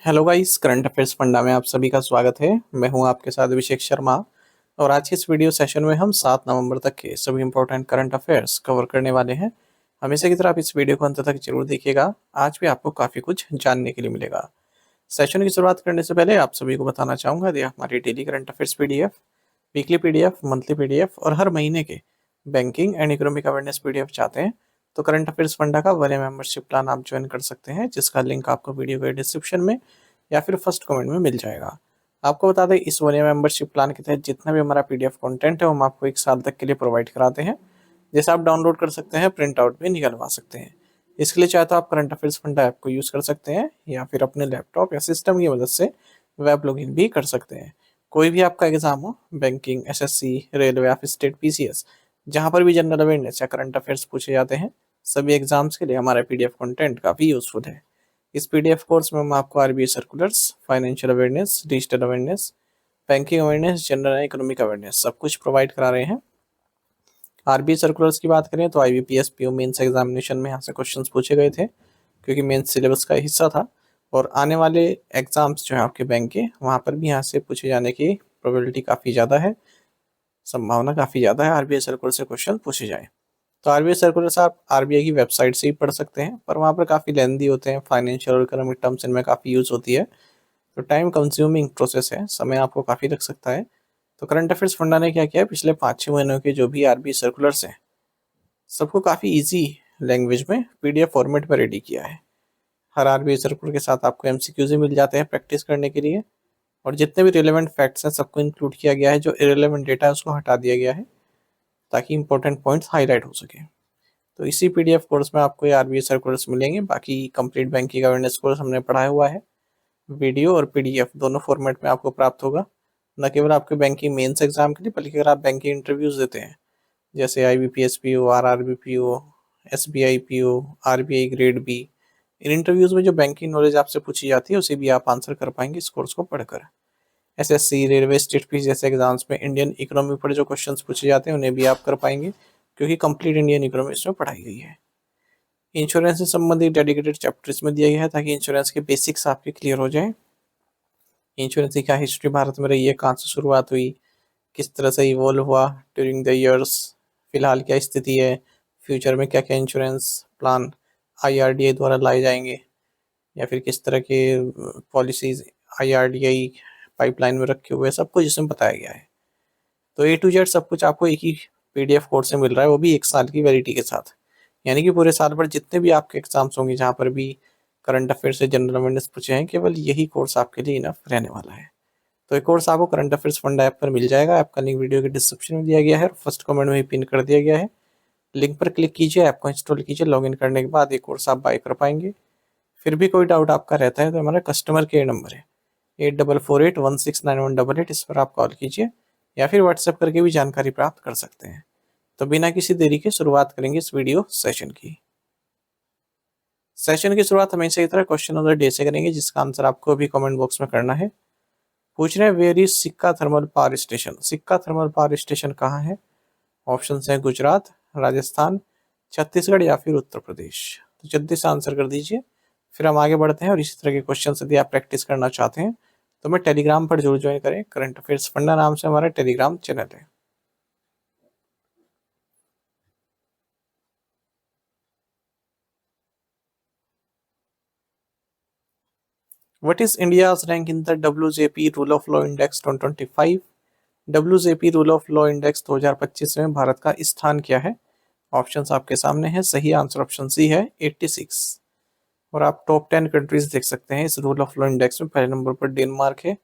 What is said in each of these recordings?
Hello guys, current affairs funda में आप सभी का स्वागत है। मैं हूं आपके साथ अभिषेक शर्मा और आज के इस वीडियो सेशन में हम 7 नवंबर तक के सभी इंपॉर्टेंट करंट अफेयर्स कवर करने वाले हैं। हमेशा की तरह आप इस वीडियो को अंत तक जरूर देखिएगा। आज भी आपको काफ़ी कुछ जानने के लिए मिलेगा। सेशन की शुरुआत करने से पहले आप सभी को बताना चाहूँगा यदि हमारी daily current affairs PDF, weekly PDF, monthly PDF और हर महीने के banking and economic awareness PDF चाहते हैं तो करंट अफेयर्स फंडा का 1 मेंबरशिप प्लान आप ज्वाइन कर सकते हैं, जिसका लिंक आपको वीडियो के डिस्क्रिप्शन में या फिर फर्स्ट कमेंट में मिल जाएगा। आपको बता दें, इस 1 मेंबरशिप प्लान के तहत जितना भी हमारा पीडीएफ कंटेंट है हम आपको 1 साल तक के लिए प्रोवाइड कराते हैं, जैसे आप डाउनलोड कर सकते हैं, प्रिंट आउट भी निकलवा सकते हैं। इसके लिए चाहे तो आप करंट अफेयर्स फंडा ऐप को यूज़ कर सकते हैं या फिर अपने लैपटॉप या सिस्टम की मदद से वेब लॉगिन भी कर सकते हैं। कोई भी आपका एग्जाम हो, बैंकिंग, एसएससी, रेलवे या फिर स्टेट पीसीएस, जहाँ पर भी जनरल अवेयरनेस या करंट अफेयर्स पूछे जाते हैं, सभी एग्जाम्स के लिए हमारा पीडीएफ कंटेंट काफ़ी यूजफुल है। इस पीडीएफ कोर्स में हम आपको RBI circulars, financial awareness, digital awareness, banking awareness, general and economic awareness सब कुछ प्रोवाइड करा रहे हैं। आरबीआई सर्कुलर्स की बात करें तो आईबीपीएस पीओ मेंस एग्जामिनेशन में यहाँ से क्वेश्चंस पूछे गए थे, क्योंकि मेंस सिलेबस का हिस्सा था। और आने वाले एग्जाम्स जो हैं आपके बैंक के, वहाँ पर भी यहाँ से पूछे जाने की प्रोबेबिलिटी काफ़ी ज़्यादा है, संभावना काफ़ी ज़्यादा है आरबीआई सर्कुलर से क्वेश्चन पूछे जाए। तो आरबीआई सर्कुलर्स आप आरबीआई की वेबसाइट से ही पढ़ सकते हैं, पर वहाँ पर काफ़ी लेंदी होते हैं, फाइनेंशियल और इकोनॉमिक टर्म्स इनमें काफ़ी यूज़ होती है, तो टाइम कंज्यूमिंग प्रोसेस है, समय आपको काफ़ी लग सकता है। तो करंट अफेयर्स फंडा ने क्या किया है, पिछले 5-6 महीनों के जो भी आरबीआई सर्कुलर्स हैं सबको काफ़ी इजी लैंग्वेज में पीडीएफ फॉर्मेट में रेडी किया है। हर आरबीआई सर्कुलर के साथ आपको एमसीक्यूज भी मिल जाते हैं प्रैक्टिस करने के लिए, और जितने भी रिलेवेंट फैक्ट्स हैं सबको इंक्लूड किया गया है, जो इरेलेवेंट डेटा है उसको हटा दिया गया है ताकि इंपॉर्टेंट पॉइंट्स हाईलाइट हो सके। तो इसी पीडीएफ कोर्स में आपको ये आरबीआई सर्कुलर्स मिलेंगे। बाकी कंप्लीट बैंकिंग अवेयरनेस कोर्स हमने पढ़ाया हुआ है, वीडियो और पीडीएफ दोनों फॉर्मेट में आपको प्राप्त होगा, न केवल आपके बैंकिंग मेंस एग्जाम के लिए, बल्कि अगर आप बैंकिंग इंटरव्यूज देते हैं जैसे IBPS PO, RRB PO, SBI PO, RBI grade B, इन इंटरव्यूज में जो बैंकिंग नॉलेज आपसे पूछी जाती है उसे भी आप आंसर कर पाएंगे इस कोर्स को पढ़कर। एसएससी, रेलवे, स्टेट पीसी जैसे एग्जाम्स में इंडियन इकोनॉमी पर जो क्वेश्चंस पूछे जाते हैं उन्हें भी आप कर पाएंगे, क्योंकि कंप्लीट इंडियन इकोनॉमी इसमें पढ़ाई गई है। इंश्योरेंस से संबंधित डेडिकेटेड चैप्टर इसमें दिया गया है ताकि इंश्योरेंस के बेसिक्स आपके क्लियर हो जाए। इंश्योरेंस की क्या हिस्ट्री भारत में रही है, कहाँ से शुरुआत हुई, किस तरह से इवॉल्व हुआ ड्यूरिंग द ईयर्स, फिलहाल क्या स्थिति है, फ्यूचर में क्या क्या इंश्योरेंस प्लान आईआरडीए द्वारा लाए जाएंगे, या फिर किस तरह के पॉलिसीज आईआरडीआई पाइपलाइन में रखे हुए हैं, सब कुछ इसमें बताया गया है। तो ए टू जेड सब कुछ आपको एक ही पीडीएफ कोर्स से मिल रहा है, वो भी 1 साल की वैलिडिटी के साथ। यानी कि पूरे साल भर जितने भी आपके एग्जाम्स होंगे जहाँ पर भी करंट अफेयर से जनरल अवेयरनेस पूछे हैं, केवल यही कोर्स आपके लिए इनफ रहने वाला है। तो ये कोर्स आपको करंट अफेयर्स फंड ऐप पर मिल जाएगा। ऐप का लिंक वीडियो के डिस्क्रिप्शन में दिया गया है और फर्स्ट कमेंट में ही पिन कर दिया गया है। लिंक पर क्लिक कीजिए, ऐप को इंस्टॉल कीजिए, लॉगिन करने के बाद ये कोर्स आप बाय कर पाएंगे। फिर भी कोई डाउट आपका रहता है तो हमारा कस्टमर केयर नंबर है 8448169188, इस पर आप कॉल कीजिए या फिर व्हाट्सएप करके भी जानकारी प्राप्त कर सकते हैं। तो बिना किसी देरी के शुरुआत करेंगे इस वीडियो सेशन की। सेशन की शुरुआत हमेशा की तरह क्वेश्चन ऑफ द डे से करेंगे, जिसका आंसर आपको अभी कमेंट बॉक्स में करना है। पूछ रहे हैं वेयर इज सिक्का थर्मल पावर स्टेशन। सिक्का थर्मल पावर स्टेशन कहाँ है? ऑप्शन है गुजरात, राजस्थान, छत्तीसगढ़ या फिर उत्तर प्रदेश। तो जल्दी से आंसर कर दीजिए, फिर हम आगे बढ़ते हैं। और इसी तरह के क्वेश्चन यदि आप प्रैक्टिस करना चाहते हैं तो मैं टेलीग्राम पर जरूर ज्वाइन करें। करंट अफेयर्स फंडा नाम से हमारा टेलीग्राम चैनल है। What is India's rank in the WJP Rule of Law Index 2025? WJP Rule of Law Index 2025 में भारत का स्थान क्या है? ऑप्शंस आपके सामने हैं। सही आंसर ऑप्शन सी है 86। और आप टॉप 10 कंट्रीज देख सकते हैं इस रूल ऑफ लॉ इंडेक्स में। पहले नंबर पर डेनमार्क है,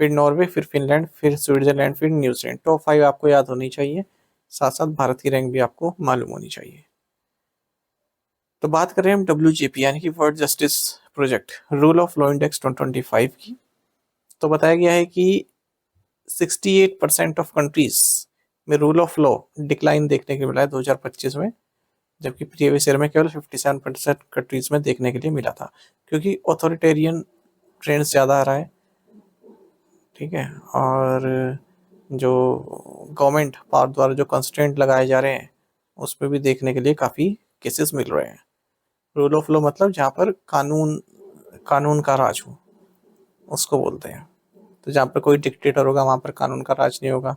फिर नॉर्वे, फिर फिनलैंड, फिर स्विट्जरलैंड, फिर न्यूजीलैंड। टॉप 5 आपको याद होनी चाहिए, साथ साथ भारत की रैंक भी आपको मालूम होनी चाहिए। तो बात करें हम WJP यानी कि world justice project rule of law index 2025 की, तो बताया गया है कि 68% ऑफ कंट्रीज में रूल ऑफ लॉ डिक्लाइन देखने को मिला है 2025 में, जबकि प्रीवियस ईयर में केवल 57% कंट्रीज में देखने के लिए मिला था, क्योंकि ऑथोरिटेरियन ट्रेंड्स ज़्यादा आ रहा है। ठीक है, और जो गवर्नमेंट पावर द्वारा जो कंस्ट्रेंट लगाए जा रहे हैं उसमें भी देखने के लिए काफ़ी केसेस मिल रहे हैं। रूल ऑफ लॉ मतलब जहाँ पर कानून का राज हो, उसको बोलते हैं। तो जहाँ पर कोई डिक्टेटर होगा वहाँ पर कानून का राज नहीं होगा।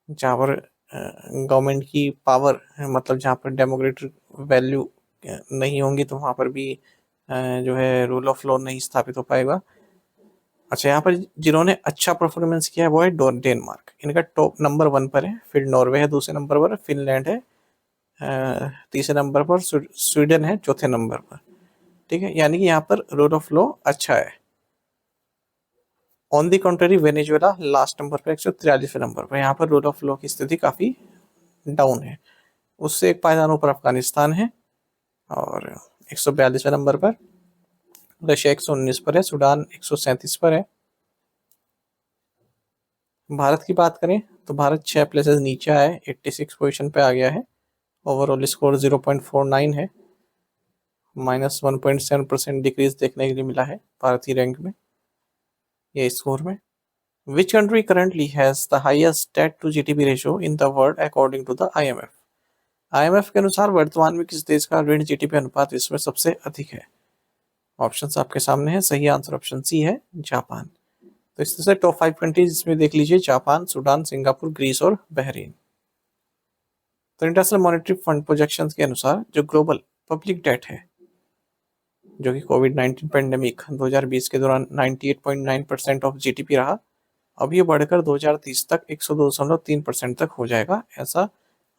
जहाँ पर गवर्नमेंट की पावर मतलब जहाँ पर डेमोक्रेटिक वैल्यू नहीं होंगी तो वहाँ पर भी जो है रूल ऑफ लॉ नहीं स्थापित हो पाएगा। अच्छा, यहाँ पर जिन्होंने अच्छा परफॉर्मेंस किया है वो है डेनमार्क, इनका टॉप नंबर 1 पर है, फिर नॉर्वे है दूसरे नंबर पर, फिनलैंड है तीसरे नंबर पर, स्वीडन है चौथे नंबर पर। ठीक है, यानी कि यहाँ पर रूल ऑफ लॉ अच्छा है। On the country Venezuela last number पर 143वें नंबर पर, यहाँ पर रूल ऑफ लॉ की स्थिति काफ़ी डाउन है। उससे एक पायदान ऊपर अफगानिस्तान है और 142वें नंबर पर, रशिया 119 पर है, सूडान 137 पर है। भारत की बात करें तो भारत 6 प्लेसेस नीचे आया है, 86 पोजीशन पे आ गया है। ओवरऑल स्कोर 0.49 है, -1.7% डिक्रीज देखने के लिए मिला है भारतीय रैंक में, ये स्कोर में। Which country currently has the highest debt to GDP ratio in the world according to the IMF? IMF के अनुसार वर्तमान में किस देश का ऋण जीडीपी अनुपात इसमें सबसे अधिक है? ऑप्शंस आपके सामने है, सही आंसर ऑप्शन सी है, जापान। तो इस तरह से टॉप 5 कंट्रीज इसमें देख लीजिए, जापान, सूडान, सिंगापुर, ग्रीस और बहरीन। तो इंटरनेशनल मॉनेटरी फंड प्रोजेक्शंस के अनुसार जो ग्लोबल पब्लिक डेट है, जो कि कोविड-19 पेंडेमिक 2020 के दौरान 98.9% ऑफ जीडीपी रहा, अब ये बढ़कर 2030 तक 102.3% तक हो जाएगा, ऐसा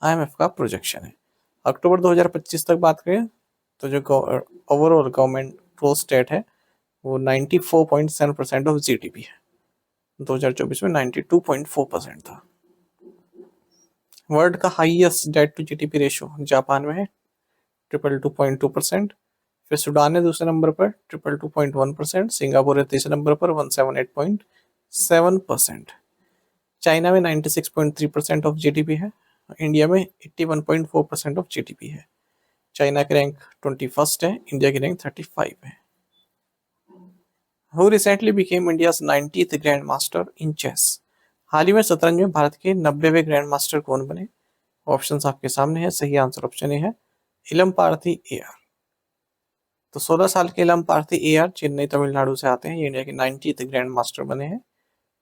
आईएमएफ का प्रोजेक्शन है। अक्टूबर 2025 तक बात करें तो जो ओवरऑल गवर्नमेंट ग्रोथ रेट है वो 94.7% ऑफ जीडीपी है, 2024 में 92.4% था। वर्ल्ड का highest debt to GDP ratio Japan में है 222.2%, फिर सूडान है दूसरे नंबर पर 222.1%, सिंगापुर है तीसरे नंबर पर 178.7%, चाइना में 96.3% ऑफ जीडीपी है, इंडिया में 81.4% ऑफ जीडीपी है। चाइना की रैंक 21st है, इंडिया की रैंक 35 है। Who recently became India's 90th grandmaster in chess? हाल ही में शतरंज में भारत के 90वें ग्रैंड मास्टर कौन बने? ऑप्शंस आपके सामने है, सही आंसर ऑप्शन ए है, इलम पार्थी एआर। तो 16 साल के इलम पार्थी एआर चेन्नई तमिलनाडु से आते हैं, ये इंडिया के 90th ग्रैंड मास्टर बने हैं।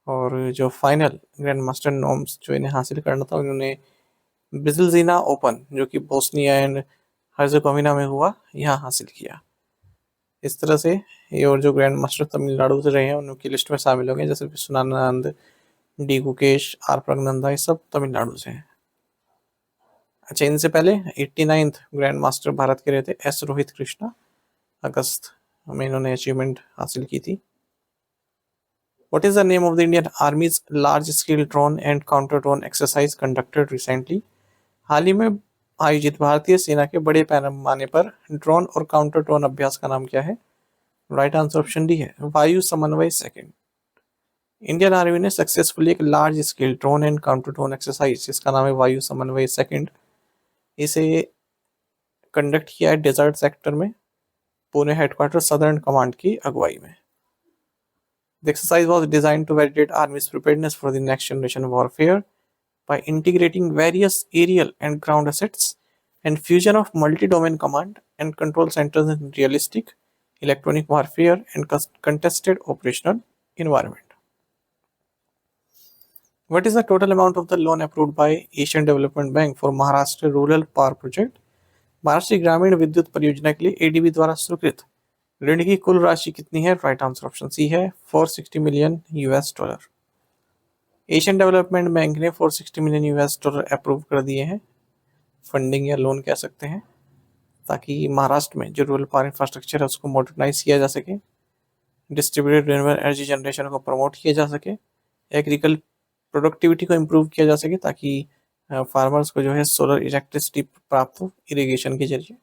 और जो फाइनल ग्रैंड मास्टर नॉर्म्स जो इन्हें हासिल करना था, उन्होंने ब्रिजिलजीना ओपन जो कि बोस्निया एंड हर्जेगोविना में हुआ, यहाँ हासिल किया। इस तरह से ये और जो ग्रैंड मास्टर तमिलनाडु से रहे हैं उनकी लिस्ट में शामिल हो गए, जैसे विश्वनाथानंद, डी गुकेश, आर प्रगनंदा, ये सब तमिलनाडु से हैं। अच्छा, इनसे पहले 89th ग्रैंड मास्टर भारत के रहे थे एस रोहित कृष्णा, अगस्त में इन्होंने अचीवमेंट हासिल की थी। What is the name of the Indian Army's large-scale drone and counter-drone exercise conducted recently? हाल ही में आयोजित भारतीय सेना के बड़े पैमाने पर ड्रोन और काउंटर ड्रोन अभ्यास का नाम क्या है? राइट आंसर ऑप्शन डी है, वायु समन्वय सेकंड। इंडियन आर्मी ने सक्सेसफुली एक large scale drone and counter drone exercise, जिसका नाम है वायु समन्वय सेकंड, इसे कंडक्ट किया है डेजर्ट सेक्टर में, पुणे हेडक्वार्टर सदर्न कमांड की अगुवाई में। The exercise was designed to validate Army's preparedness for the next generation warfare by integrating various aerial and ground assets and fusion of multi-domain command and control centers in realistic electronic warfare and contested operational environment. What is the total amount of the loan approved by Asian Development Bank for Maharashtra Rural Power Project? Maharashtra ग्रामीण विद्युत परियोजना के लिए ADB द्वारा स्वीकृत ऋण की कुल राशि कितनी है? राइट आंसर ऑप्शन सी है, $460 मिलियन। एशियन डेवलपमेंट बैंक ने $460 मिलियन अप्रूव कर दिए हैं, फंडिंग या लोन कह सकते हैं, ताकि महाराष्ट्र में जो रूरल पावर इंफ्रास्ट्रक्चर है उसको मॉडर्नाइज किया जा सके, डिस्ट्रीब्यूटेड रिन्यूएबल एनर्जी जनरेशन को प्रमोट किया जा सके, एग्रीकल प्रोडक्टिविटी को इम्प्रूव किया जा सके, ताकि फार्मर्स को जो है सोलर इलेक्ट्रिसिटी प्राप्त हो इरिगेशन के जरिए।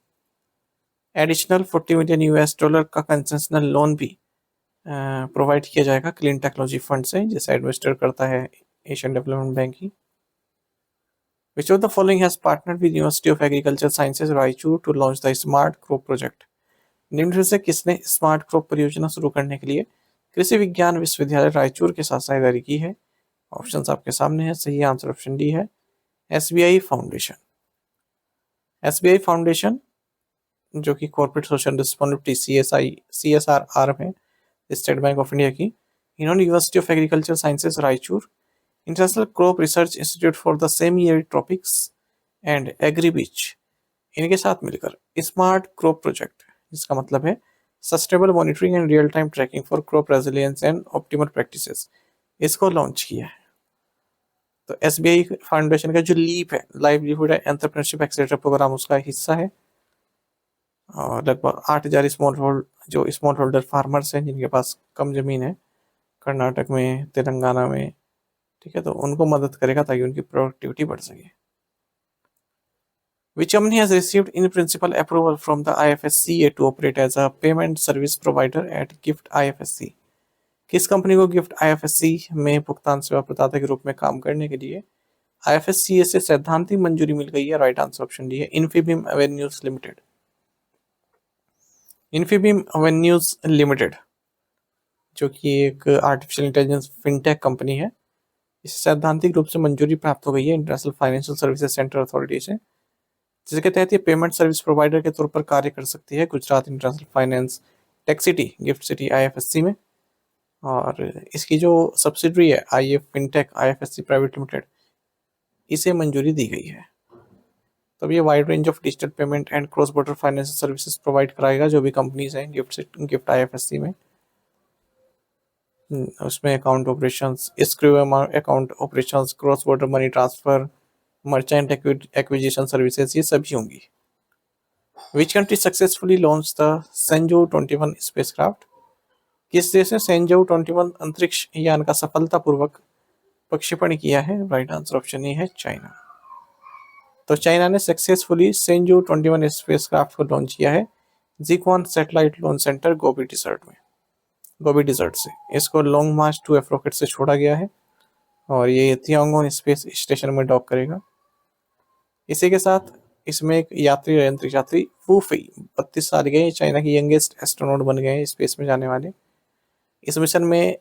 एडिशनल $40 मिलियन का कंसेशनल लोन भी प्रोवाइड किया जाएगा क्लीन टेक्नोलॉजी फंड से, जिसे एडमिनिस्टर करता है एशियन डेवलपमेंट बैंक ही। Which of the following has partnered with University of agriculture sciences Raichur to launch the smart crop project? निम्न में से किसने स्मार्ट क्रॉप परियोजना शुरू करने के लिए कृषि विज्ञान विश्वविद्यालय रायचूर के साथ साझेदारी की है? ऑप्शंस आपके सामने है, सही आंसर ऑप्शन डी है, एसबीआई फाउंडेशन। एसबीआई फाउंडेशन जो कि corporate social responsibility CSR arm है, स्टेट बैंक ऑफ इंडिया की, इन्होंने university of agriculture sciences Raichur, international crop research institute for the semi arid tropics and agri beach, इनके साथ मिलकर smart crop project, जिसका मतलब है sustainable monitoring and real time tracking for crop resilience and optimal practices, इसको launch किया है। तो एसबीआई फाउंडेशन का जो लीप है, लाइवलीहुड एंटरप्रेन्योरशिप एक्सेलरेटर प्रोग्राम, उसका हिस्सा है। और लगभग 8,000 स्मॉल होल्डर फार्मर्स हैं जिनके पास कम जमीन है कर्नाटक में, तेलंगाना में, ठीक है, तो उनको मदद करेगा ताकि उनकी प्रोडक्टिविटी बढ़ सके। Which company has received in principle approval from the IFSCA to operate as a payment service provider at GIFT IFSC? किस कंपनी को गिफ्ट IFSC में भुगतान सेवा प्रदाता के रूप में काम करने के लिए IFSCA से सैद्धांतिक मंजूरी मिल गई है? राइट आंसर ऑप्शन डी है Infibeam avenues limited. Infibeam avenues limited जो कि एक आर्टिफिशियल इंटेलिजेंस फिनटेक कंपनी है, इसे सैद्धांतिक रूप से मंजूरी प्राप्त हो गई है international financial services centre authority से, जिसके तहत ये पेमेंट सर्विस प्रोवाइडर के तौर पर कार्य कर सकती है Gujarat international finance tech city gift city IFSC में। और इसकी जो सब्सिडरी है IF fintech IFSC private limited, इसे मंजूरी दी गई है। तब ये wide range of digital payment and cross border financial services provide कराएगा जो भी कंपनीज हैं गिफ्ट IFSC में। उसमें account operations, screw account operations, cross border money transfer, merchant acquisition services, ये सभी होंगी। Which country successfully launch the सेंजो 21 spacecraft? किस देश ने सेंजो 21 अंतरिक्ष यान का सफलतापूर्वक प्रक्षेपण किया है? राइट आंसर ऑप्शन ए है चाइना। तो चाइना ने सक्सेसफुली सेंजो 21 स्पेसक्राफ्ट को लॉन्च किया है जिक्वान सैटेलाइट लॉन्च सेंटर गोबी डिजर्ट से। इसको लॉन्ग मार्च 2F रॉकेट से छोड़ा गया है और ये तियांगोन स्पेस स्टेशन में डॉक करेगा। इसी के साथ इसमें एक अंतरिक्ष यात्री वू फेई 32 साल के, चाइना की यंगेस्ट एस्ट्रोनॉट बन गए हैं स्पेस में जाने वाले। इस मिशन में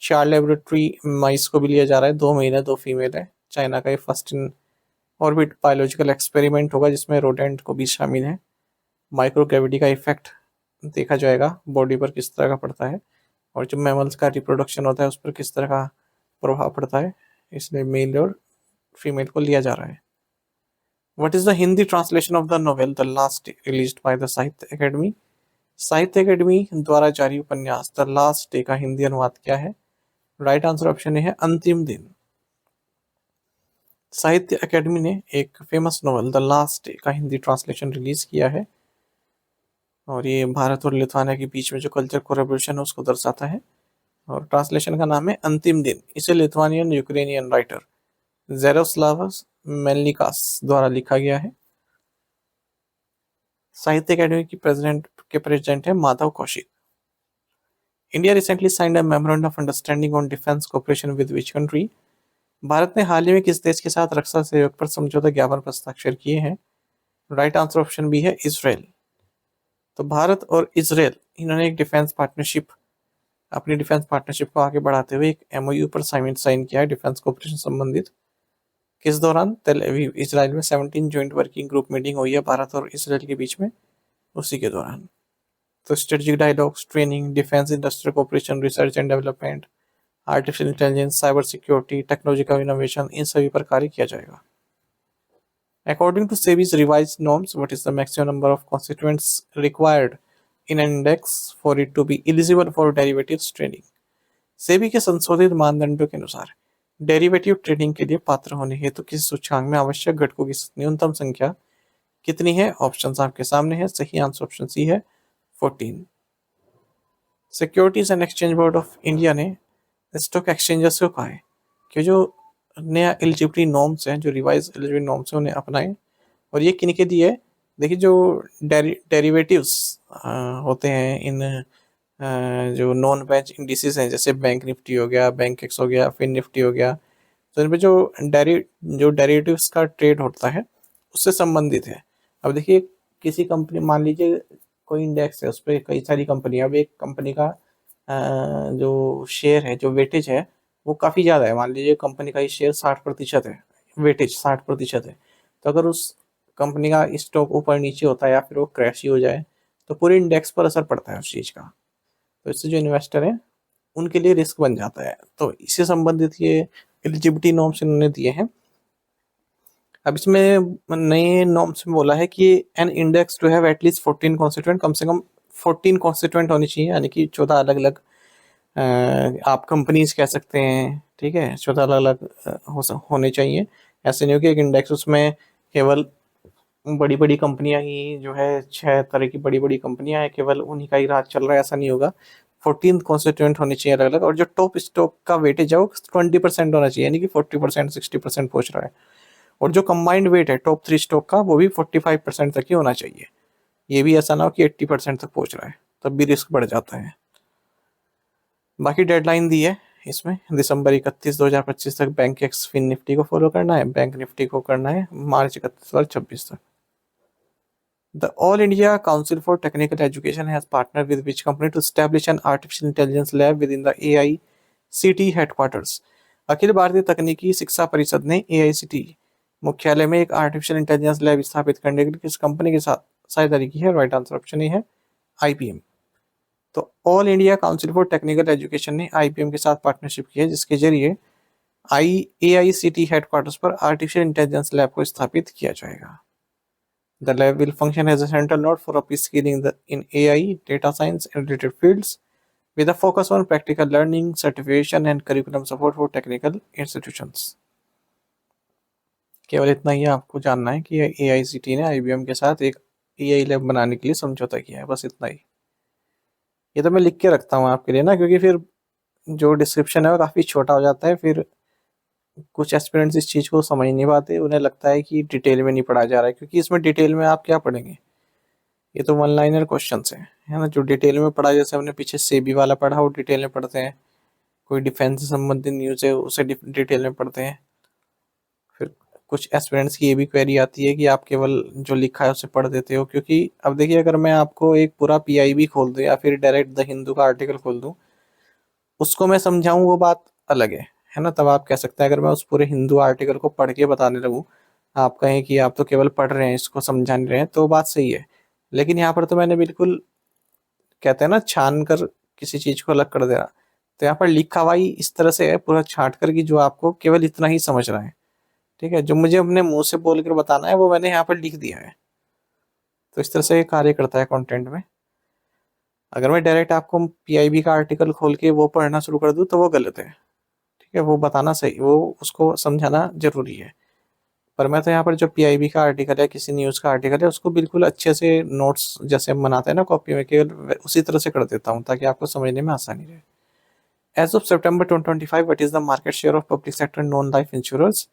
4 लेबोरेटरी माइस को भी लिया जा रहा है, 2 मेल है 2 फीमेल है। चाइना का ये first in orbit biological experiment होगा जिसमें रोडेंट को भी शामिल है। माइक्रोग्रेविटी का इफेक्ट देखा जाएगा बॉडी पर किस तरह का पड़ता है, और जो मैमल्स का रिप्रोडक्शन होता है उस पर किस तरह का प्रभाव पड़ता है, इसलिए मेल और फीमेल को लिया जा रहा है। What is the Hindi translation of the novel The Last Day released by the साहित्य अकेडमी? साहित्य अकेडमी द्वारा जारी उपन्यास द लास्ट डे का हिंदी अनुवाद क्या है? राइट आंसर ऑप्शन ए है अंतिम दिन। साहित्य अकेडमी ने एक famous novel the last day का हिंदी ट्रांसलेशन रिलीज किया है और ये भारत और लिथुआनिया के बीच में जो कल्चर कोलैबोरेशन है उसको दर्शाता है, और ट्रांसलेशन का नाम है अंतिम दिन। इसे लिथुआनियन यूक्रेनियन राइटर ज़ेरोस्लावस मेलनिकास द्वारा लिखा गया है। साहित्य अकेडमी की प्रेसिडेंट है Madhav Kaushik. India recently signed a memorandum of understanding on defence cooperation with which country? Bharat ने हाल ही में किस देश के साथ रक्षा सहयोग पर समझौता ज्ञापन पर हस्ताक्षर किए हैं? राइट आंसर ऑप्शन बी है इजराइल। तो भारत और इजराइल इन्होंने एक अपनी डिफेंस पार्टनरशिप को आगे बढ़ाते हुए एक MOU पर साइन किया है डिफेंस कोऑपरेशन संबंधित। किस दौरान? तेल अवीव इजराइल में 17 ज्वाइंट वर्किंग ग्रुप मीटिंग हुई है भारत और इजराइल के बीच में, उसी के दौरान। तो strategic dialogues, training, defence industrial cooperation, research and development, artificial intelligence, cyber security, technological innovation, इन सभी पर कार्य किया जाएगा। According to SEBI's revised norms, what is the maximum number of constituents required in an index for it to be eligible for derivatives trading? SEBI के संशोधित मानदंडों के अनुसार डेरिवेटिव ट्रेडिंग के लिए पात्र होने हेतु किसी सूचकांक में आवश्यक घटकों की न्यूनतम संख्या कितनी है? ऑप्शंस आपके सामने है। सही आंसर ऑप्शन सी है 14। Securities and exchange board of India ने स्टॉक एक्सचेंजर्स को कहा है कि जो नया एलिजिबिलिटी नॉर्म्स हैं, जो रिवाइज एलिजिबिलिटी नॉर्म्स हैं, उन्हें अपनाएं। और ये किनके दिए है? देखिए, जो डेरिवेटिव्स होते हैं इन जो नॉन बेंच इंडिसेस हैं, जैसे बैंक निफ्टी हो गया, बैंक एक्स हो गया, फिन निफ्टी हो गया, तो इन पर जो डेरिवेटिव्स का ट्रेड होता है उससे संबंधित है। अब देखिए, किसी कंपनी, मान लीजिए कोई इंडेक्स है, उस पर कई सारी कंपनियां, अब एक कंपनी का जो शेयर है, जो वेटेज है वो काफ़ी ज़्यादा है। मान लीजिए कंपनी का ये शेयर 60% है, वेटेज 60% है, तो अगर उस कंपनी का स्टॉक ऊपर नीचे होता है या फिर वो क्रैश ही हो जाए तो पूरे इंडेक्स पर असर पड़ता है उस चीज़ का। तो इससे जो इन्वेस्टर है उनके लिए रिस्क बन जाता है। तो इससे संबंधित ये एलिजिबिलिटी नॉर्म्स इन्होंने दिए हैं। अब इसमें नए नॉर्म्स में बोला है कि an index to have at least 14 constituent, कम से कम 14 कॉन्स्टिट्यूएंट होनी चाहिए, यानी कि 14 अलग अलग आप कंपनीज कह सकते हैं, ठीक है, 14 अलग अलग होने चाहिए। ऐसे नहीं हो कि एक इंडेक्स उसमें केवल बड़ी बड़ी कंपनियां ही जो है 6 तरह की बड़ी बड़ी कंपनियां हैं, केवल उन्हीं का ही राज चल रहा है, ऐसा नहीं होगा। 14 कॉन्स्टिट्यूएंट होने चाहिए अलग अलग, और जो टॉप स्टॉक का वेटेज है वो 20% होना चाहिए, यानी कि 40% 60% पहुंच रहा है। और जो कंबाइंड वेट है टॉप 3 स्टॉक का वो भी 45% तक ही होना चाहिए। ये भी ऐसा ना हो कि 80% तक पहुंच रहा है, तब भी रिस्क बढ़ जाता है। बाकी डेडलाइन दी है इसमें दिसंबर 31 2025 तक बैंक एक्स फिन निफ्टी को फॉलो करना है, बैंक निफ्टी को करना है मार्च 31 2026 तक। The All India Council for Technical Education has partnered with which company to establish an artificial intelligence lab within the AICT headquarters? Akhil Bharatiya तकनीकी शिक्षा परिषद ने AICT मुख्यालय में एक आर्टिफिशियल इंटेलिजेंस लैब स्थापित करने के लिए किस कंपनी के साथ साझेदारी की है? राइट आंसर ऑप्शन ए है IBM। तो all India council for technical education ने IBM के साथ पार्टनरशिप की है, जिसके जरिए AICT हेडक्वार्टर्स पर आर्टिफिशियल इंटेलिजेंस लैब को स्थापित किया जाएगा। The lab will function as a central node for upskilling in AI, data science, and related fields, with a focus on practical learning, certification, and curriculum support for technical institutions. केवल इतना ही आपको जानना है कि AICT ने IBM के साथ एक AI लैब बनाने के लिए समझौता किया है, बस इतना ही। ये तो मैं लिख के रखता हूँ आपके लिए ना, क्योंकि फिर जो डिस्क्रिप्शन है वो काफ़ी छोटा हो जाता है, फिर कुछ एस्पिरेंट्स इस चीज़ को समझ नहीं पाते, उन्हें लगता है कि डिटेल में नहीं पढ़ा जा रहा है, क्योंकि इसमें डिटेल में आप क्या पढ़ेंगे, ये तो वन लाइनर क्वेश्चन है ना। जो डिटेल में पढ़ा, जैसे हमने पीछे सेबी वाला पढ़ा, वो डिटेल में पढ़ते हैं। कोई डिफेंस से संबंधित न्यूज़ है उसे डिटेल में पढ़ते हैं। फिर कुछ एस्पिरेंट्स की ये भी क्वेरी आती है कि आप केवल जो लिखा है उसे पढ़ देते हो, क्योंकि अब देखिए अगर मैं आपको एक पूरा PIB खोल दूँ या फिर डायरेक्ट द हिंदू का आर्टिकल खोल दूँ, उसको मैं समझाऊँ वो बात अलग है ना। तब आप कह सकते हैं अगर मैं उस पूरे हिंदू आर्टिकल को पढ़ के बताने लगूँ, आप कहें कि आप तो केवल पढ़ रहे हैं, इसको समझा नहीं रहे हैं, तो बात सही है। लेकिन यहाँ पर तो मैंने बिल्कुल, कहते हैं ना, छान कर किसी चीज को अलग कर देना, तो यहाँ पर लिखा हुआ ही इस तरह से है पूरा छांट कर कि जो आपको केवल इतना ही समझ रहा है, ठीक है। जो मुझे अपने मुंह से बोल कर बताना है वो मैंने यहाँ पर लिख दिया है। तो इस तरह से ये कार्य करता है कंटेंट में। अगर मैं डायरेक्ट आपको PIB का आर्टिकल खोल के वो पढ़ना शुरू कर दूँ तो वो गलत है, ठीक है। वो बताना सही, वो उसको समझाना जरूरी है। पर मैं तो यहाँ पर जो PIB का आर्टिकल है, किसी न्यूज़ का आर्टिकल है, उसको बिल्कुल अच्छे से नोट्स जैसे हम बनाते हैं ना कॉपी में, केवल उसी तरह से कर देता हूँ ताकि आपको समझने में आसानी रहे। As of September 2025, what is the market share of public sector non-life insurers?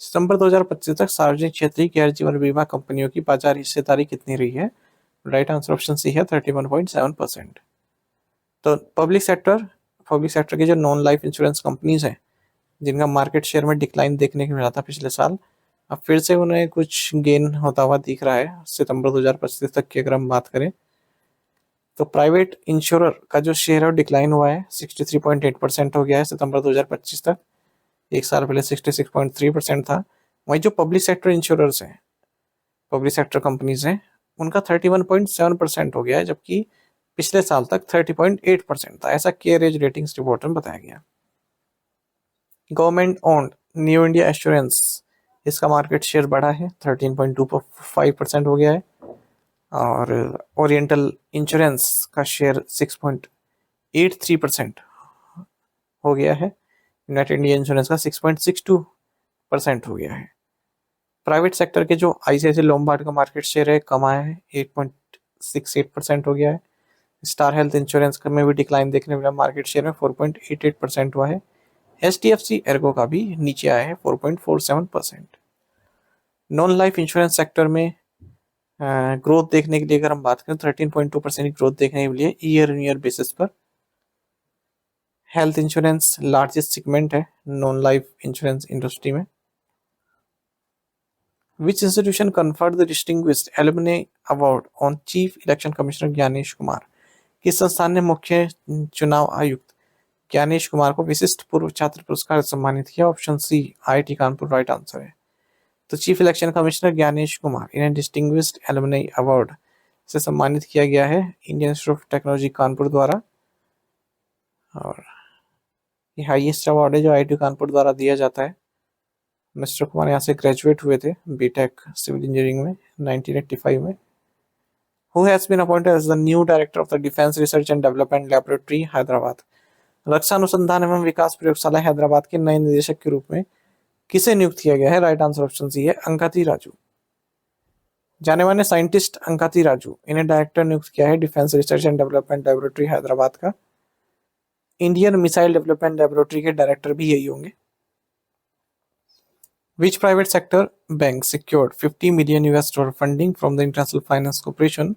सितंबर 2025 तक सार्वजनिक क्षेत्रीय गैर जीवन बीमा कंपनियों की बाजार हिस्सेदारी कितनी रही है? राइट आंसर ऑप्शन सी है 31.7%। तो पब्लिक सेक्टर की जो नॉन लाइफ इंश्योरेंस कंपनीज हैं, जिनका मार्केट शेयर में डिक्लाइन देखने को मिला था पिछले साल, अब फिर से उन्हें कुछ गेन होता हुआ दिख रहा है सितंबर 2025 तक की अगर हम बात करें। तो प्राइवेट इंश्योरर का जो शेयर है डिक्लाइन हुआ है, 63.8% हो गया है सितंबर 2025 तक। एक साल पहले 66.3% था। वहीं जो पब्लिक सेक्टर इंश्योरर्स हैं, पब्लिक सेक्टर कंपनीज हैं, उनका 31.7% हो गया है, जबकि पिछले साल तक 30.8% था। ऐसा केयर एज रेटिंग्स रिपोर्ट में बताया गया। Government owned new India assurance, इसका मार्केट शेयर बढ़ा है, 13.25% हो गया है। और ओरिएंटल इंश्योरेंस का शेयर 6.83% हो गया है। यूनाइटेड इंडिया इंश्योरेंस का 6.62% हो गया है। प्राइवेट सेक्टर के जो ICICI लोम्बार्ड का मार्केट शेयर है कम आया है, 8.68% हो गया है। स्टार हेल्थ इंश्योरेंस का में भी डिक्लाइन देखने मिला, मार्केट शेयर में 4.88% हुआ है। HDFC एर्गो का भी नीचे आया है, 4.47%। नॉन लाइफ इंश्योरेंस सेक्टर में ग्रोथ देखने के लिए अगर हम बात करें, 13.2% की ग्रोथ देखने के लिए ईयर इन ईयर बेसिस पर। हेल्थ इंश्योरेंस लार्जेस्ट सेगमेंट है नॉन लाइफ इंश्योरेंस इंडस्ट्री में। Which institution conferred the distinguished alumni award on chief election commissioner Gyanesh Kumar? किस संस्थान ने मुख्य चुनाव आयुक्त ज्ञानेश कुमार को विशिष्ट पूर्व छात्र पुरस्कार सम्मानित किया? Option C IIT Kanpur right answer है। तो chief election commissioner Gyanesh Kumar, इन्हें डिस्टिंग्विश्ड एलुमनी अवार्ड से सम्मानित किया गया है Indian Institute of Technology Kanpur द्वारा। और ये हाईएस्ट अवार्ड है जो आईआईटी कानपुर द्वारा दिया जाता है। मिस्टर कुमार यहाँ से ग्रेजुएट हुए थे बीटेक सिविल इंजीनियरिंग में 1985 में। Who has been appointed as the new director of the defence research and development laboratory Hyderabad. रक्षा अनुसंधान एवं विकास प्रयोगशाला हैदराबाद के नए निदेशक के रूप में किसे नियुक्त किया गया है? राइट आंसर ऑप्शन सी है अंकाती राजू। जाने माने साइंटिस्ट अंकाती राजू, इन्हें डायरेक्टर नियुक्त किया है defence research and development laboratory Hyderabad का। इंडियन मिसाइल डेवलपमेंट लैबोरेटरी के डायरेक्टर भी यही होंगे। Which private sector bank secured 50 million US dollar funding from the International Finance Corporation?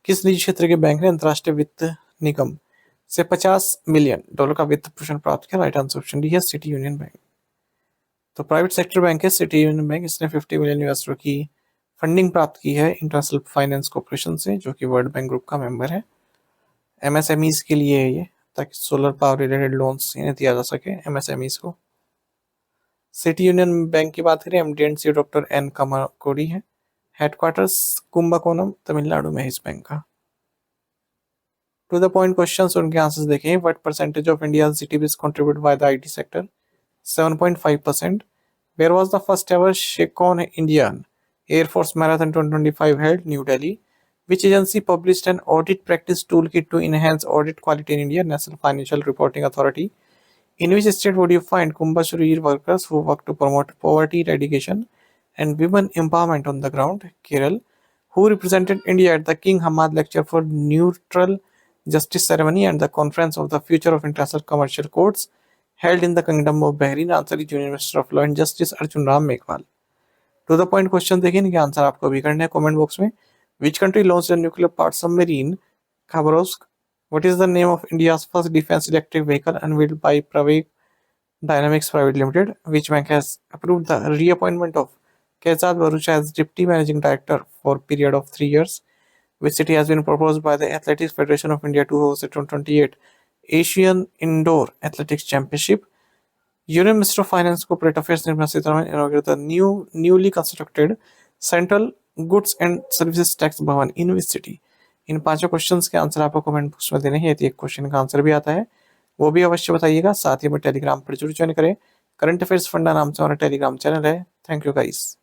किस निजी क्षेत्र के बैंक ने अंतर्राष्ट्रीय वित्त निगम से 50 मिलियन डॉलर का वित्त पोषण प्राप्त किया? राइट आंसर ऑप्शन डी है सिटी यूनियन बैंक। तो प्राइवेट सेक्टर बैंक है सिटी यूनियन बैंक, इसने 50 मिलियन US डॉलर की फंडिंग प्राप्त की है इंटरनेशनल फाइनेंस कॉर्पोरेशन से, जो कि वर्ल्ड बैंक ग्रुप का मेंबर है। एमएसएमईज के लिए है ये, ताकि सोलर पावर रिलेटेड लोन्स इन्हें दिया जा सके एमएसएमईज को। सिटी यूनियन बैंक की बात करें, एमडी&सी डॉक्टर एन कमकोडी है। हेडक्वार्टर्स कुंभकोणम तमिलनाडु में है इस बैंक का। टू द पॉइंट क्वेश्चंस, उनके आंसर्स देखें। What percentage of India's GDP is contributed by the IT sector? 7.5%। Where was the first ever Sekhon Indian air force marathon 2025 held? New Delhi. Which agency published an audit practice toolkit to enhance audit quality in India? National Financial Reporting Authority. In which state would you find Kumbashree workers who work to promote poverty eradication and women empowerment on the ground? Kerala. Who represented India at the King Hamad Lecture for Neutral Justice Ceremony and the Conference of the Future of International Commercial Courts held in the Kingdom of Bahrain? Answer is Union Minister of Law and Justice Arjun Ram Meghwal. To the point question देखें, इनके answer आपको भी करने हैं comment box में। Which country launched a nuclear powered submarine Khabarovsk? What is the name of India's first defense electric vehicle unveiled by Pravik Dynamics Private Limited? Which bank has approved the reappointment of Kezad Barucha as Deputy Managing Director for a period of 3 years? Which city has been proposed by the Athletics Federation of India to host the 2028 Asian Indoor Athletics Championship? Union Minister of Finance Corporate Affairs Nirmala Sitharaman inaugurated the newly constructed Central goods and services tax भवन इन which city? इन पांचों questions के answer आपको comment box में देने हैं। यदि एक question का आंसर भी आता है वो भी अवश्य बताइएगा। साथ ही में टेलीग्राम पर जरूर ज्वाइन करें। करंट अफेयर्स फंडा नाम से हमारा टेलीग्राम चैनल है। Thank you guys.